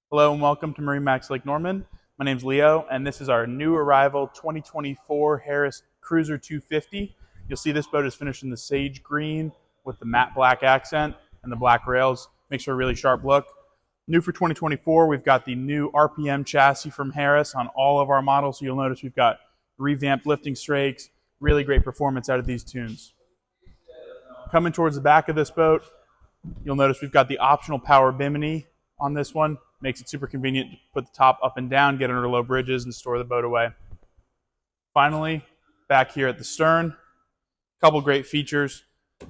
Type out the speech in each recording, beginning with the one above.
Hello and welcome to MarineMax Lake Norman. My name's Leo and this is our new arrival 2024 Harris Cruiser 250. You'll see this boat is finished in the sage green with the matte black accent and the black rails. Makes for a really sharp look. New for 2024, we've got the new RPM chassis from Harris on all of our models. So you'll notice we've got revamped lifting strakes, really great performance out of these tunes. Coming towards the back of this boat, you'll notice we've got the optional power bimini on this one. Makes it super convenient to put the top up and down, get under low bridges, and store the boat away. Finally, back here at the stern, a couple great features.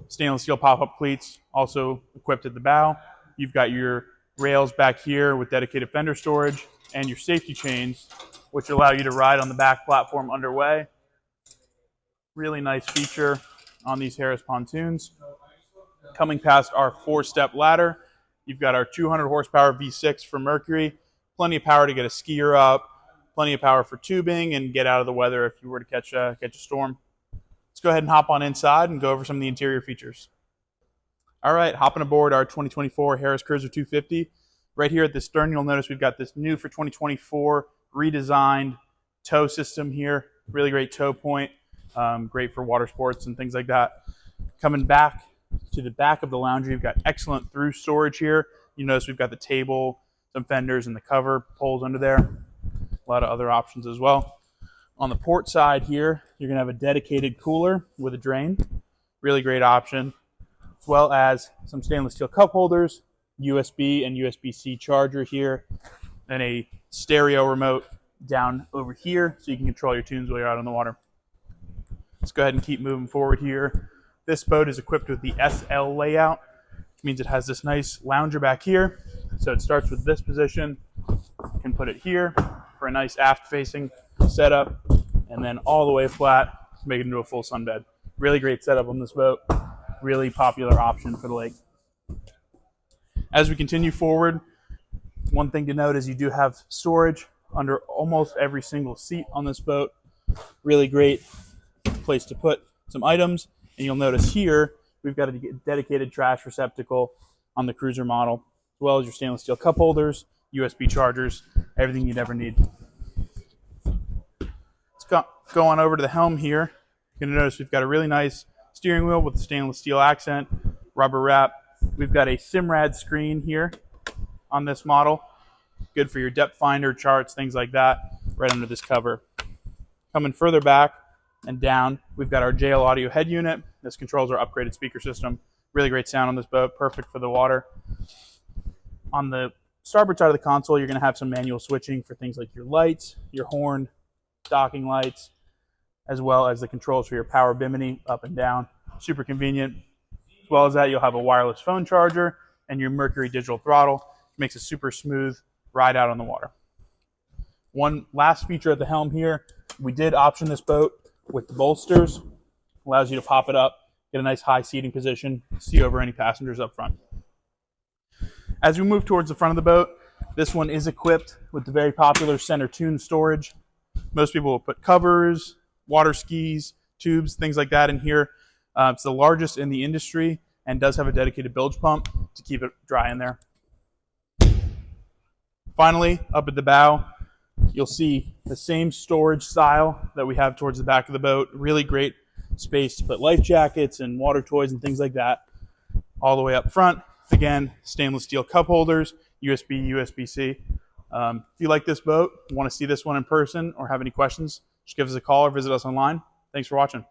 Stainless steel pop-up cleats, also equipped at the bow. You've got your rails back here with dedicated fender storage, and your safety chains, which allow you to ride on the back platform underway. Really nice feature on these Harris pontoons. Coming past our 4-step ladder, you've got our 200 horsepower V6 from Mercury. Plenty of power to get a skier up, plenty of power for tubing and get out of the weather if you were to catch a storm. Let's go ahead and hop on inside and go over some of the interior features. All right, hopping aboard our 2024 Harris Cruiser 250. Right here at the stern, you'll notice we've got this new for 2024 redesigned tow system here. Really great tow point, great for water sports and things like that. Coming back to the back of the lounger, you've got excellent through storage here. You notice we've got the table, some fenders, and the cover poles under there. A lot of other options as well. On the port side here, you're going to have a dedicated cooler with a drain. Really great option. As well as some stainless steel cup holders, USB and USB-C charger here, and a stereo remote down over here so you can control your tunes while you're out on the water. Let's go ahead and keep moving forward here. This boat is equipped with the SL layout, which means it has this nice lounger back here. So it starts with this position. You can put it here for a nice aft-facing setup, and then all the way flat to make it into a full sunbed. Really great setup on this boat. Really popular option for the lake. As we continue forward, one thing to note is you do have storage under almost every single seat on this boat. Really great place to put some items. And you'll notice here, we've got a dedicated trash receptacle on the Cruiser model, as well as your stainless steel cup holders, USB chargers, everything you'd ever need. Let's go on over to the helm here. You're gonna notice we've got a really nice steering wheel with a stainless steel accent, rubber wrap. We've got a Simrad screen here on this model. Good for your depth finder, charts, things like that, right under this cover. Coming further back and down, we've got our JL audio head unit. This controls our upgraded speaker system. Really great sound on this boat, perfect for the water. On the starboard side of the console, you're going to have some manual switching for things like your lights, your horn, docking lights, as well as the controls for your power bimini up and down. Super convenient. As well as that, you'll have a wireless phone charger and your Mercury digital throttle. Makes a super smooth ride out on the water. One last feature at the helm here, we did option this boat with the bolsters. Allows you to pop it up, get a nice high seating position, see over any passengers up front. As we move towards the front of the boat, this one is equipped with the very popular center tune storage. Most people will put covers, water skis, tubes, things like that in here. It's the largest in the industry and does have a dedicated bilge pump to keep it dry in there. Finally, up at the bow, you'll see the same storage style that we have towards the back of the boat. Really great space to put life jackets and water toys and things like that. All the way up front, again, stainless steel cup holders, USB, USB-C. If you like this boat, want to see this one in person or have any questions, just give us a call or visit us online. Thanks for watching.